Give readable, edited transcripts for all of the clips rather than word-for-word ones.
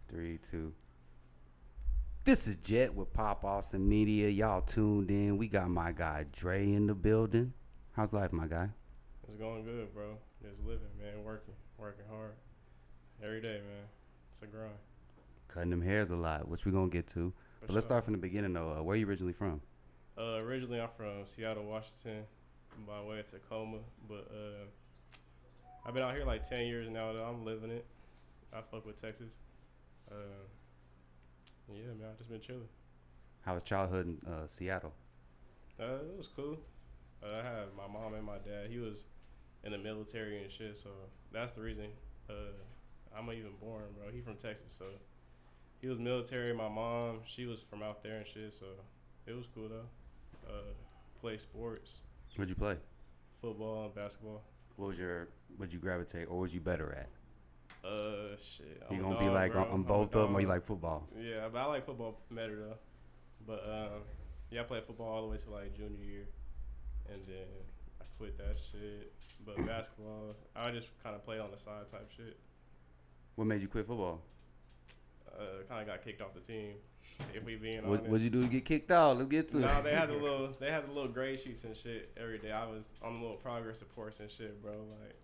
Three, two. This is Jet with Pop Austin Media. Y'all tuned in. We got my guy Dre in the building. How's life, my guy? It's going good, bro. Just living, man. Working hard every day, man. It's a grind. Cutting them hairs a lot, which we're going to get to. For But let's sure. start from the beginning, though. Where are you originally from? Originally, I'm from Seattle, Washington, by way of Tacoma. But I've been out here like 10 years now. Though. I'm living it. I fuck with Texas. Uh, yeah, man. I just been chilling. How was childhood in Seattle? It was cool. I had my mom and my dad. He was in the military and shit, so that's the reason I'm even born, bro. He from Texas, so he was military. My mom, she was from out there and shit, so it was cool though. Play sports, What'd you play? football and basketball. What'd you gravitate, or was you better at? Shit. You I'm a gonna be dog, like bro. on I'm a both of them, or you dog. like football? Yeah, but I like football better though. But yeah, I played football all the way to like junior year, and then I quit that shit. But basketball, I just kind of played on the side type shit. What made you quit football? Kind of got kicked off the team. If we being What'd honest. you do to get kicked out? Let's get to No, it. they had the little grade sheets and shit every day. I was on the little progress reports and shit, bro. Like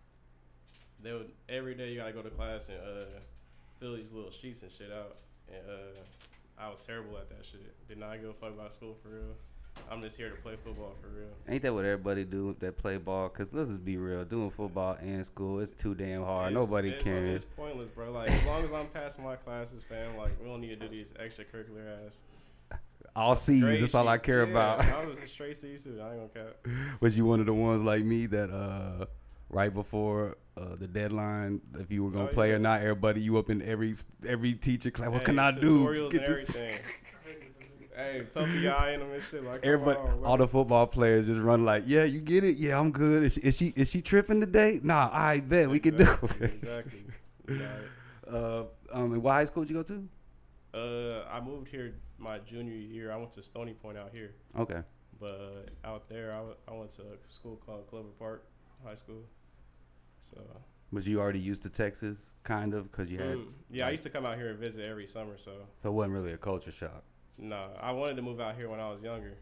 they would every day you gotta go to class and fill these little sheets and shit out. And I was terrible at that shit. Did not give a fuck about school for real. I'm just here to play football for real. Ain't that what everybody do that play ball? Cause let's just be real, doing football and school, it's too damn hard. Nobody cares. It's pointless, bro. Like as long as I'm passing my classes, fam, like we don't need to do these extracurricular ass. All C's, grade that's all I sheets. care Yeah, about. I was a straight C too. I ain't gonna cap. Was you one of the ones like me that right before the deadline, if you were gonna Oh, play yeah. or not, everybody you up in every teacher class, what Hey, can I do? tutorials Get and this. everything. Hey, puppy eye in them and shit. Like, come Everybody, on, bro. all the football players just run like, yeah, you get it, yeah, I'm good. Is she tripping today? Nah, I bet we can do it. Exactly. You got it. And what high school did you go to? I moved here my junior year. I went to Stony Point out here, Okay. but out there I went to a school called Clover Park High School. So Was you already used to Texas, kind of, because you had? yeah, I used to come out here and visit every summer. So So it wasn't really a culture shock. no, I wanted to move out here when I was younger,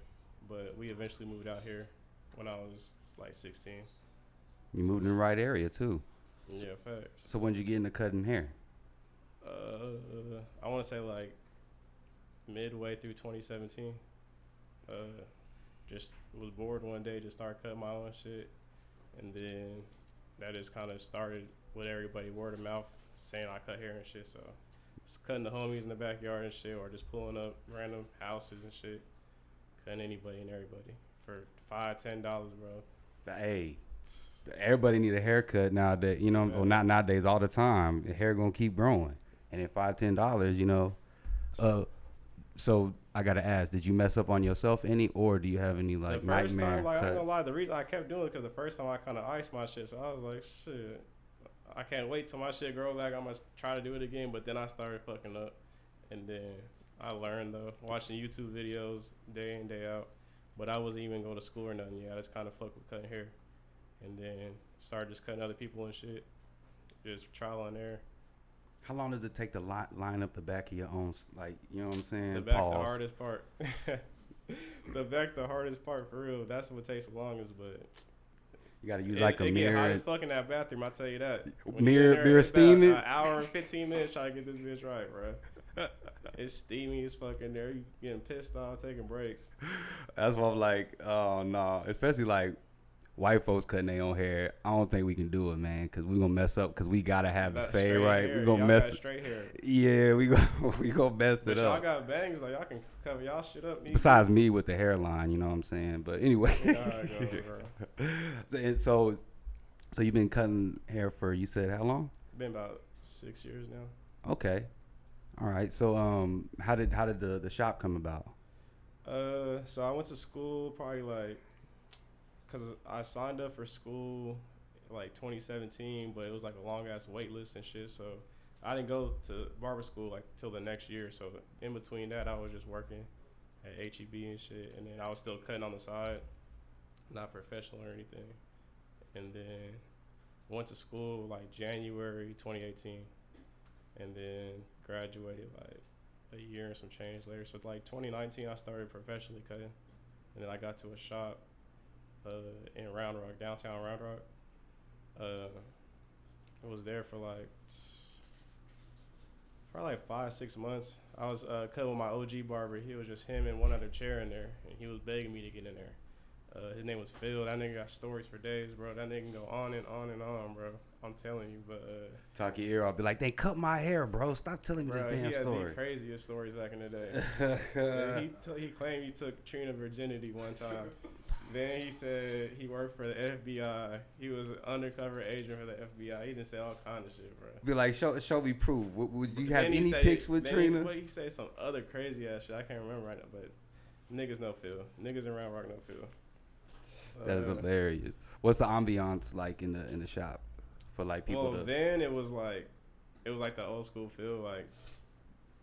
but we eventually moved out here when I was like 16. You moved in the right area too. Yeah, facts. So when did you get into cutting hair? I want to say like midway through 2017. Just was bored one day, just started cutting my own shit, and then that just kind of started with everybody word of mouth saying I cut hair and shit. So just cutting the homies in the backyard and shit, or just pulling up random houses and shit, cutting anybody and everybody for $5-10, bro. Hey, everybody need a haircut nowadays. You know, or not nowadays, all the time. The hair gonna keep growing, and at $5-10, you know. So I gotta ask, did you mess up on yourself any, or do you have any like The first nightmare time, like, I ain't cuts? gonna lie, the reason I kept doing it because the first time I kind of iced my shit, so I was like, shit, I can't wait till my shit grow back. I'm gonna try to do it again, but then I started fucking up, and then I learned though, watching YouTube videos day in day out, but I wasn't even going to school or nothing yet. I just kind of fucked with cutting hair, and then started just cutting other people and shit, just trial and error. How long does it take to line up the back of your own, like, you know what I'm saying? The back, Pause. the hardest part. The back, the hardest part for real. That's what takes the longest, but You gotta use like a it mirror. get hot as fuck in that bathroom. I tell you that. When you Mirror- in there, mirror it's about steaming? An hour and 15 minutes trying to get this bitch right, bro. It's steamy as fuck in there. You getting pissed off, taking breaks. That's why I'm like, oh no, especially like white folks cutting their own hair. I don't think we can do it, man, because we gonna mess up. Because we gotta have the That fade straight right. hair, We gonna y'all mess. got straight hair. Yeah, we gonna mess But it y'all up. got bangs, like y'all can cover y'all shit up. Besides me with the hairline, you know what I'm saying. But anyway, You know how it goes, bro. so you've been cutting hair for, you said, how long? Been about 6 years now. Okay, all right. So how did the shop come about? So I went to school probably like, cause I signed up for school like 2017, but it was like a long ass wait list and shit. So I didn't go to barber school like till the next year. So in between that, I was just working at HEB and shit, and then I was still cutting on the side, not professional or anything. And then went to school like January 2018. and then graduated like a year and some change later. So like 2019, I started professionally cutting, and then I got to a shop in Round Rock, downtown Round Rock. I was there for like probably like 5 6 months. I was cutting with my OG barber. He was just him and one other chair in there, and he was begging me to get in there. His name was Phil. That nigga got stories for days, bro. That nigga can go on and on and on, bro. I'm telling you, but talk your ear off. Be like, they cut my hair, bro. Stop telling me bro, this damn he had story. the craziest stories back in the day. He claimed he took Trina virginity one time. Then he said he worked for the FBI. He was an undercover agent for the FBI. He just said all kind of shit, bro. Be like, show me proof. Would you have any say, pics with Trina? He say some other crazy ass shit. I can't remember right now, but niggas know Phil. Niggas in Round Rock know Phil. That is hilarious. What's the ambiance like in the shop for like people? Well, then it was like the old school feel, like,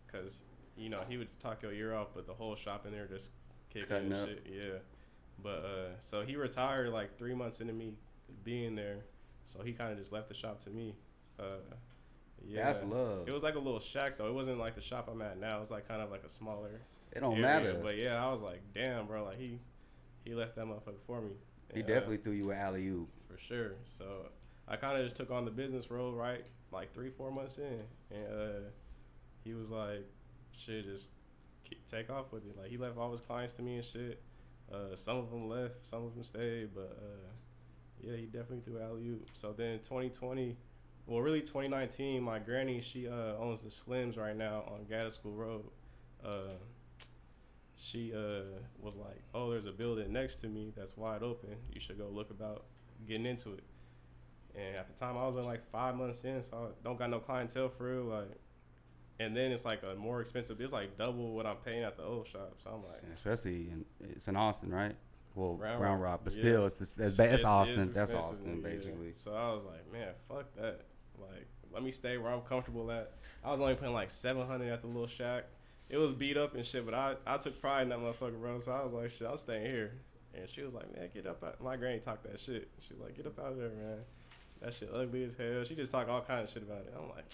cause you know he would talk your ear off, but the whole shop in there just kicking and shit. Yeah, but so he retired like 3 months into me being there, so he kind of just left the shop to me. Yeah, that's love. It was like a little shack though. It wasn't like the shop I'm at now. It was like kind of like a smaller. It don't area. matter. But yeah, I was like, damn, bro, like he left that motherfucker for me. He definitely threw you an alley-oop. For sure. So I kind of just took on the business role, right? Like 3-4 months in. And he was like, shit, just take off with it. Like, he left all his clients to me and shit. Some of them left, some of them stayed. But, yeah, he definitely threw alley-oop. So then 2020, well, really 2019, my granny, she owns the Slims right now on Gaddis School Road. She was like, oh, there's a building next to me that's wide open. You should go look about getting into it. And at the time, I was only like 5 months in, so I don't got no clientele for real. Like, and then it's like a more expensive. It's like double what I'm paying at the old shop. So I'm like, especially it's in Austin, right? Well, Round Rock, but yeah. Still, it's Austin. That's Austin, basically. Yeah. So I was like, man, fuck that. Like, let me stay where I'm comfortable at. I was only paying like $700 at the little shack. It was beat up and shit, but I took pride in that motherfucker, bro. So I was like, shit, I'm staying here. And she was like, man, get up out. My granny talked that shit. She's like, get up out of there, man. That shit ugly as hell. She just talked all kind of shit about it. I'm like,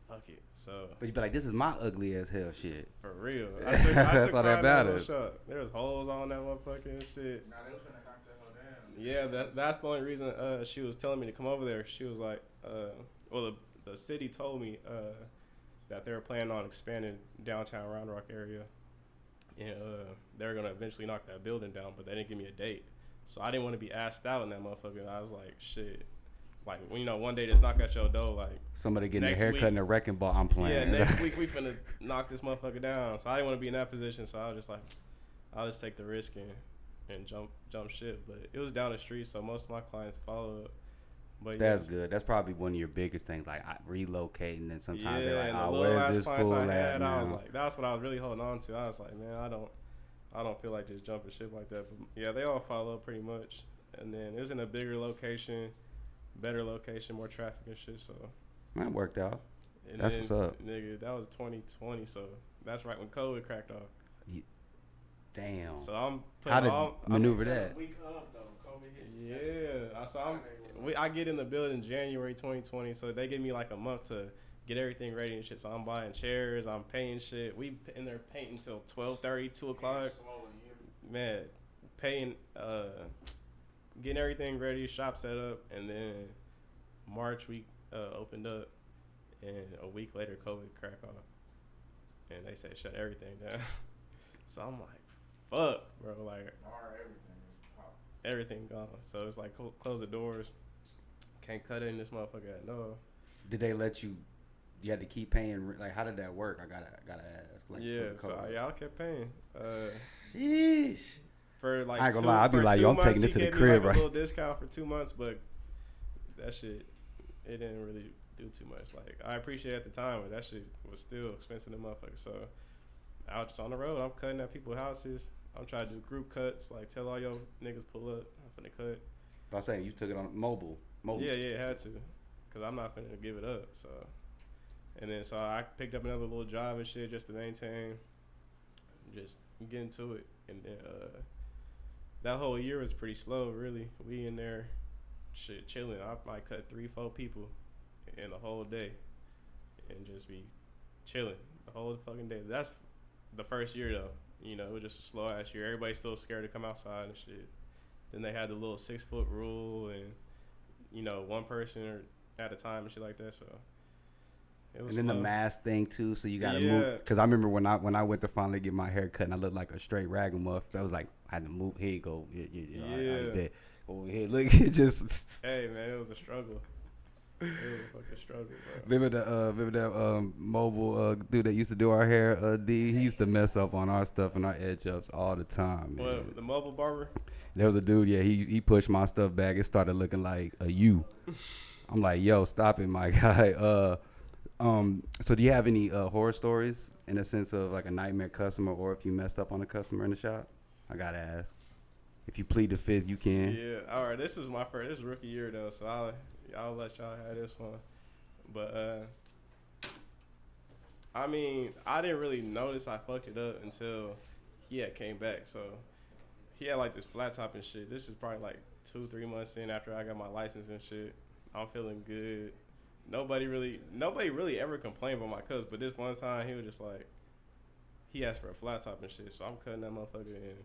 fuck it. So. But you be like, this is my ugly as hell shit. For real. I took that's all that matters. There was holes on that motherfucker and shit. Nah, they was trying to knock that hole down. Yeah, that's the only reason she was telling me to come over there. She was like, well, the city told me that they were planning on expanding downtown Round Rock area, and they're gonna eventually knock that building down, but they didn't give me a date, so I didn't want to be asked out in that motherfucker. I was like, shit, like, you know, one day just knock at your door, like somebody getting their haircut and a wrecking ball. I'm playing. Yeah, next week we finna knock this motherfucker down. So I didn't want to be in that position. So I was just like, I'll just take the risk and jump ship. But it was down the street, so most of my clients followed. But that's good. That's probably one of your biggest things, like relocating. And sometimes they're like, "Oh, where's this fool at now?" I was like, that's what I was really holding on to. I was like, man, I don't feel like just jumping ship like that. But yeah, they all followed pretty much. And then it was in a bigger location, better location, more traffic and shit. So that worked out. And that's then, what's up, nigga. That was 2020, so that's right when COVID cracked off. Damn. So I'm how to maneuver that? Week up though, COVID hit. Yeah. So I get in the building January 2020, so they give me like a month to get everything ready and shit. So I'm buying chairs, I'm painting shit. We in there painting till 12:30, 2 o'clock. Man, painting, getting everything ready, shop set up, and then March we opened up, and a week later COVID cracked off, and they say shut everything down. So I'm like, fuck, bro, like everything gone. So it's like close the doors, can't cut in this motherfucker at no. Did they let you? You had to keep paying. Like, how did that work? I gotta ask. Like, yeah, so I kept paying. Sheesh. For like, I ain't gonna lie, I'll be like, yo, I'm taking this to the crib, right? A little discount for 2 months, but that shit, it didn't really do too much. Like, I appreciate it at the time, but that shit was still expensive to motherfucker. So I was just on the road. I'm cutting at people's houses. I'm trying to do group cuts. Like, tell all your niggas pull up. I'm finna cut. I was saying, you took it on mobile. Yeah, it had to, cause I'm not finna give it up. So, and then so I picked up another little job and shit just to maintain, just get into it. And then that whole year was pretty slow, really. We in there, shit, chilling. I might cut 3-4 people in the whole day. and just be chilling the whole fucking day. That's the first year though. You know, it was just a slow ass year. Everybody's still scared to come outside and shit. Then they had the little 6 foot rule and, you know, one person at a time and shit like that. So it was. And then slow. the mask thing too, so you gotta move. Because I remember when I went to finally get my hair cut and I looked like a straight ragamuff. That was like I had to move. Here you go. Yeah. Over here, look, it just. Hey man, it was a struggle. It was a fucking struggle, bro. Remember that mobile dude that used to do our hair, D? He used to mess up on our stuff and our edge ups all the time, man. What, the mobile barber? There was a dude, yeah, he pushed my stuff back. It started looking like a U. I'm like, yo, stop it, my guy. So do you have any horror stories in the sense of like a nightmare customer, or if you messed up on a customer in the shop? I gotta ask. If you plead the fifth, you can. Yeah. All right. This is rookie year though, so I'll let y'all have this one. But I mean, I didn't really notice I fucked it up until he had came back. So he had like this flat top and shit. This is probably like 2-3 months in after I got my license and shit. I'm feeling good. Nobody really ever complained about my cuts, but this one time he was just like, he asked for a flat top and shit. So I'm cutting that motherfucker in.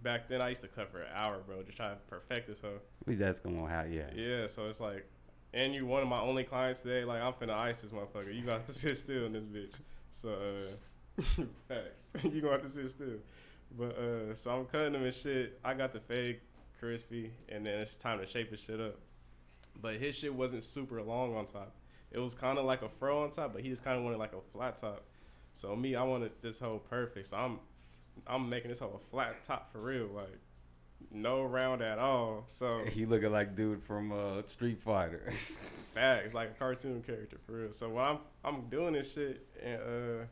Back then I used to cut for an hour, bro, just trying to perfect this hoe. That's gonna happen, yeah. Yeah, so it's like, and you one of my only clients today. Like, I'm finna ice this motherfucker. You gonna have to sit still in this bitch. So, facts. You gonna have to sit still. But, so I'm cutting them and shit. I got the fade crispy, and then it's time to shape his shit up. But his shit wasn't super long on top. It was kind of like a fro on top, but he just kind of wanted like a flat top. So me, I wanted this whole perfect. So I'm making this whole a flat top for real, like no round at all. So he looking like dude from Street Fighter. Facts, like a cartoon character for real. So when I'm doing this shit, and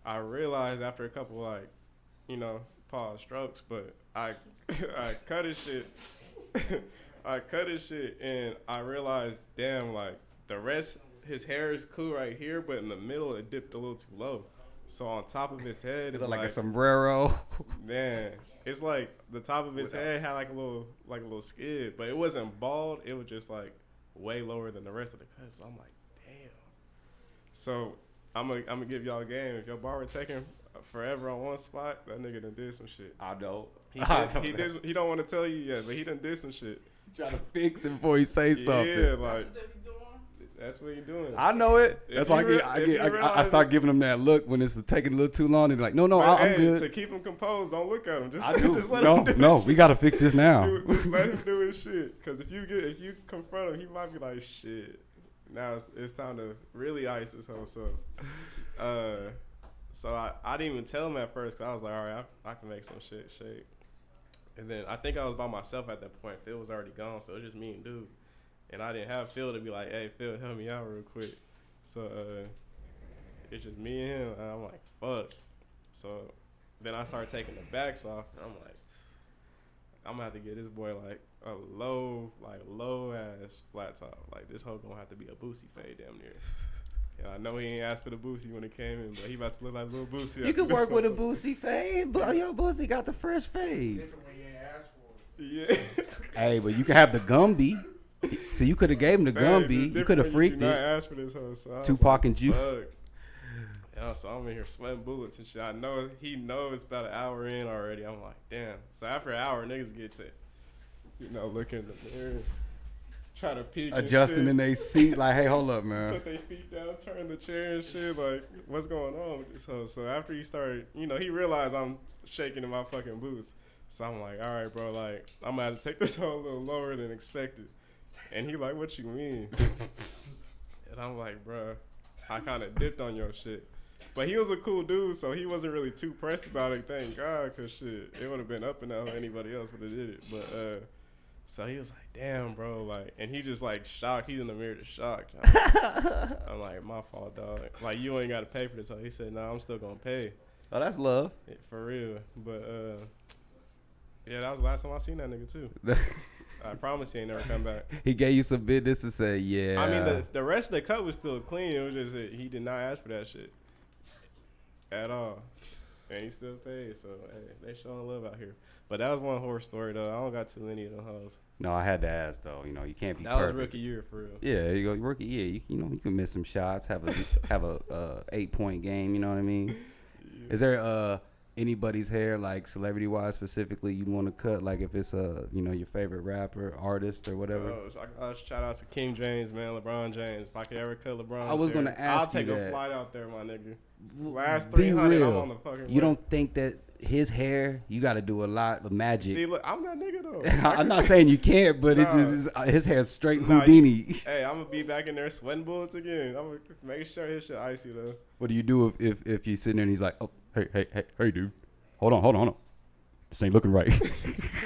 I realized after a couple like, you know, pause strokes, but I cut his shit. I cut his shit, and I realized, damn, like the rest, his hair is cool right here, but in the middle it dipped a little too low. So on top of his head, it's like a sombrero. Man, it's like the top of his head had like a little skid, but it wasn't bald. It was just like way lower than the rest of the cut. So I'm like, damn. So I'm gonna give y'all a game. If your barber taking forever on one spot, that nigga done did some shit. I know. He don't want to tell you yet, but he done did some shit. Trying to fix it before he say something. Yeah, like. That's what you're doing. I know it. That's why I start giving them that look when it's taking a little too long. They're like, no, I'm good. To keep him composed, don't look at him. Just, I do. Just let him do No, his we shit. got to fix this now. Just let him do his shit. Because if you confront him, he might be like, shit. Now it's time to really ice this hoe. So I didn't even tell him at first because I was like, all right, I can make some shit shake. And then I think I was by myself at that point. Phil was already gone, so it was just me and dude. And I didn't have Phil to be like, hey, Phil, help me out real quick. So it's just me and him. And I'm like, fuck. So then I started taking the backs off. And I'm like, I'm going to have to get this boy like a low ass flat top. Like this hoe going to have to be a Boosie fade damn near. And I know he ain't asked for the Boosie when it came in, but he about to look like a little Boosie. You can work with a Boosie fade, but your Boosie got the fresh fade. Different when you ain't asked for Yeah. it. Hey, but you can have the Gumby. So you could have gave him the Gumby. You could have freaked it. it. Asked for this hoe, so Tupac and Juice. Yeah, so I'm in here sweating bullets and shit. I know he knows it's about an hour in already. I'm like, damn. So after an hour, niggas get to, looking in the mirror, try to peek, adjusting in their seat, like, hey, hold up, man. Put their feet down, turn the chair and shit. Like, what's going on with this hoe? So after he started, he realized I'm shaking in my fucking boots. So I'm like, all right, bro, like, I'm gonna have to take this hoe a little lower than expected. And he like, what you mean? And I'm like, bro, I kind of dipped on your shit. But he was a cool dude, so he wasn't really too pressed about it, thank God, because shit, it would have been up and down if anybody else would have did it. But, so he was like, damn, bro, like, and he just like shocked. He's in the mirror just shocked. I'm like, my fault, dog. Like, you ain't got to pay for this. So he said, nah, I'm still going to pay. Oh, that's love. Yeah, for real. But, yeah, that was the last time I seen that nigga, too. I promise he ain't never come back. He gave you some business to say, yeah. I mean, the rest of the cut was still clean. It was just that he did not ask for that shit at all. And he still paid, so hey, they showing love out here. But that was one horror story though. I don't got too many of them hoes. No, I had to ask though. You know, you can't be That perfect. was rookie year for real. Yeah, you go rookie year. You know, you can miss some shots. Have a 8-point game. You know what I mean? Yeah. Is there anybody's hair like celebrity wise specifically you want to cut? Like if it's your favorite rapper, artist, or whatever. Shout out to King James, man, LeBron James. If I could ever cut LeBron, I was gonna ask I'll take you a that. flight out there, my nigga. Last Be 300, real. I'm on the fucking. You don't think that his hair? You got to do a lot of magic. See, look, I'm that nigga though. I'm not saying you can't, but Nah. it's just his hair's straight Nah, Houdini. Hey, I'm gonna be back in there sweating bullets again. I'm gonna make sure his shit icy though. What do you do if he's sitting there and he's like, oh, hey, dude, hold on, this ain't looking right.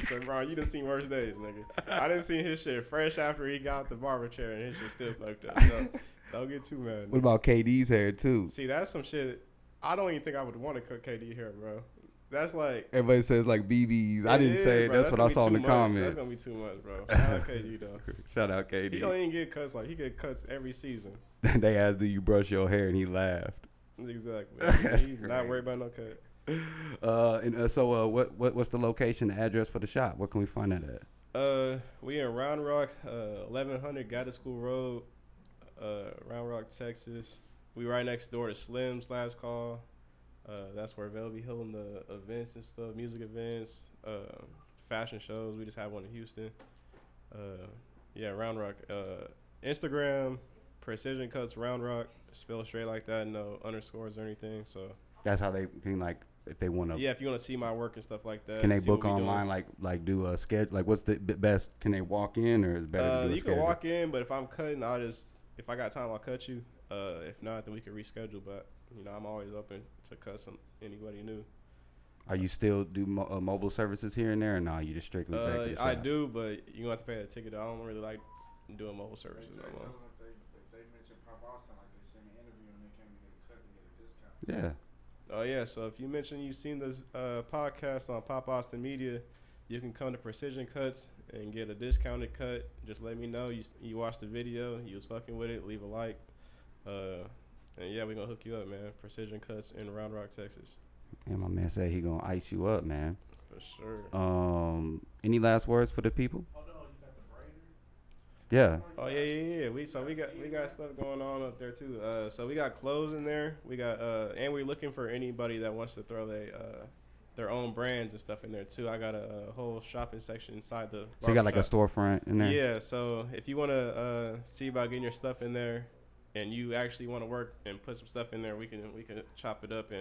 So, bro, you done seen worse days, nigga. I done seen his shit fresh after he got the barber chair and his shit still fucked up. So don't get too mad. What about KD's hair too? See, that's some shit. I don't even think I would want to cut KD hair, bro. That's like. Everybody says like BBs. I It didn't is, say it. bro. That's what I gonna be saw in too the much. comments. That's gonna be too much, bro. Shout out KD though. Shout out He KD. don't even get cuts like he get cuts every season. They asked, "Do you brush your hair?" and he laughed. Exactly. That's He's not worried about no cut. So what's the location, the address for the shop? Where can we find that at? We in Round Rock, 1100 Gatta School Road, Round Rock, Texas. We right next door to Slim's Last Call. That's where they'll be holding the events and stuff, music events, fashion shows. We just had one in Houston. Round Rock. Instagram, Precision Cuts Round Rock, spelled straight like that, no underscores or anything. So That's how they can like if they want to. yeah, if you want to see my work and stuff like that. Can they see what book we online? doing. Like do a schedule? Like what's the best? Can they walk in or is it better to do a You schedule? can walk in, but if I'm cutting, if I got time, I'll cut you. If not, then we can reschedule. But I'm always open to cut anybody new. Are you still do mobile services here and there, or no? You just strictly back to the I shop? do, but you gonna have to pay a ticket. I don't really like doing mobile services no more. If they mention Pop Austin, like they send me an interview and they came to get a cut and get a discount. Yeah. Oh yeah, so if you mention you've seen this podcast on Pop Austin Media, you can come to Precision Cuts and get a discounted cut. Just let me know you watched the video, you was fucking with it, leave a like. And yeah, we gonna hook you up, man. Precision Cuts in Round Rock, Texas. And my man said he gonna ice you up, man. For sure. Any last words for the people? Hold on, you got the braider? Yeah. Oh yeah. We got stuff going on up there too. So we got clothes in there. We got and we're looking for anybody that wants to throw their own brands and stuff in there too. I got a whole shopping section inside the. So you got like a barbershop. storefront in there? Yeah. So if you want to see about getting your stuff in there, and you actually want to work and put some stuff in there, we can chop it up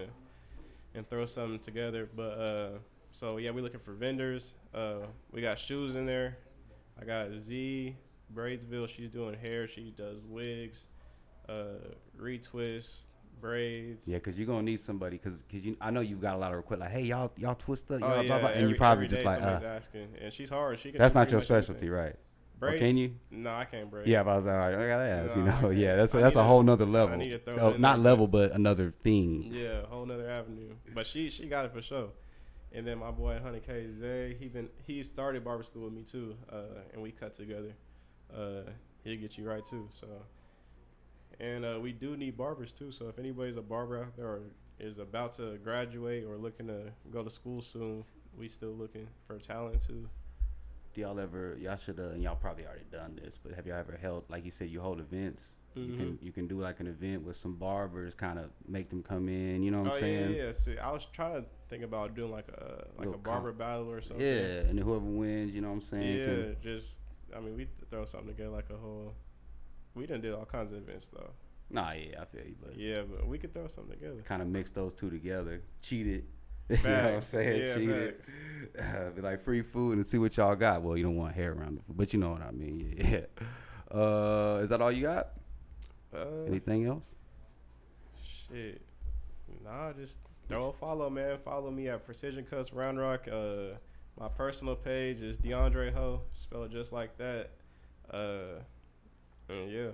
and throw something together. But so yeah, we're looking for vendors. We got shoes in there. I got Z Braidsville. She's doing hair. She does wigs, retwists, braids. Yeah, because you're going to need somebody. Because I know you've got a lot of requests. Like, hey, y'all twist up. Oh, Y'all yeah, blah, blah. And you probably every just day like, somebody's asking. And she's hard. She can that's do not pretty your much specialty, anything. right? Braids? Or can you? No, I can't braid. Yeah, but I was like, all right, I got to ask, No, I can't. Yeah, that's I a need whole nother I level. need to throw Oh, it in not there, level, but another thing. Yeah, a whole nother avenue. But she got it for sure. And then my boy 100K Zay, he started barber school with me too, and we cut together. He'll get you right too. So, and we do need barbers too. So if anybody's a barber out there or is about to graduate or looking to go to school soon, we still looking for talent too. Do y'all should, and y'all probably already done this, but have y'all ever held, like you said, you hold events? Mm-hmm. You can do like an event with some barbers, kind of make them come in. You know what I'm Oh saying? yeah. See, I was trying to think about doing like a barber battle or something. Yeah, and then whoever wins, you know what I'm saying? Yeah, we throw something together like a whole. We done did all kinds of events though. Nah, yeah, I feel you, but Yeah, but we could throw something together. kind of mix those two together. Cheat it. You know what I'm Facts. saying? Yeah, Cheat it. Be like free food and see what y'all got. Well, you don't want hair around the food, but you know what I mean. Yeah. Is that all you got? Anything else? Shit. Nah, just throw a follow, man. Follow me at Precision Cuts Round Rock. My personal page is DeAndre Ho. Spell it just like that. And yeah.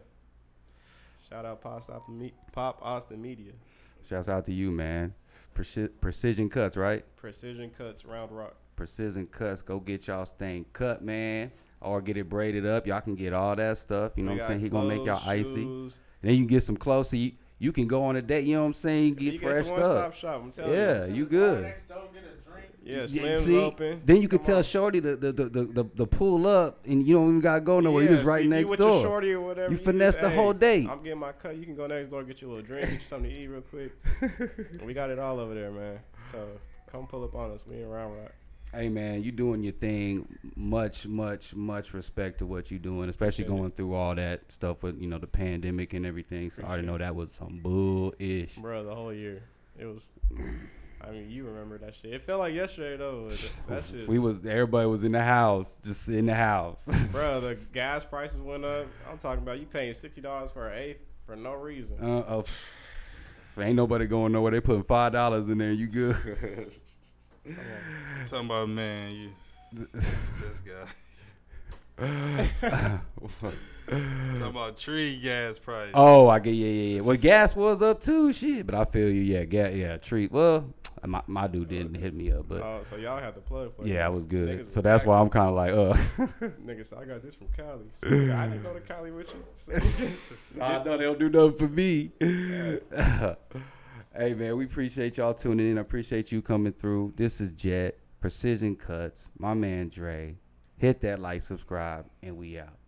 Shout out Pop Austin Media. Shouts out to you, man. Precision Cuts, right? Precision Cuts Round Rock. Precision Cuts. Go get y'all's thing cut, man. Or get it braided up. Y'all can get all that stuff. You know what I'm saying? He gonna make y'all icy. Shoes. Then you can get some clothes. So you can go on a date. You know what I'm saying? You get you fresh get some stuff. one-stop shop. I'm telling Yeah, you. you good. Next door, get a drink. Yeah, Yeah, Slim's see, open. then you could Come tell on. Shorty the pull up, and you don't even gotta go nowhere. Yeah, You just right see, next you with door. Your shorty or whatever, You finesse just, the whole date. I'm getting my cut. You can go next door, get you a little drink, get you something to eat real quick. We got it all over there, man. So come pull up on us. We in Round Rock. Hey man, you doing your thing. Much respect to what you doing, especially Appreciate going through all that stuff with the pandemic and everything. So I already know that was some bull-ish. Bro, the whole year. It was. I mean, you remember that shit. It felt like yesterday though. That shit. Everybody was in the house, just in the house. Bro, the gas prices went up. I'm talking about you paying $60 for an eighth for no reason. Ain't nobody going nowhere. They putting $5 in there. You good? Talking about, man, this guy. Talking about tree gas price. Oh, I get yeah. Well, gas was up too, shit. But I feel you, yeah, tree. Well, my dude didn't hit me up, but So y'all had the plug. yeah, I was good. Niggas So was that's why taxing. I'm kind of like, Nigga said, I got this from Cali. So, nigga, I didn't go to Cali with you. I know they don't do nothing for me. Hey man, we appreciate y'all tuning in. I appreciate you coming through. This is Jet Precision Cuts. My man Dre. Hit that like, subscribe, and we out.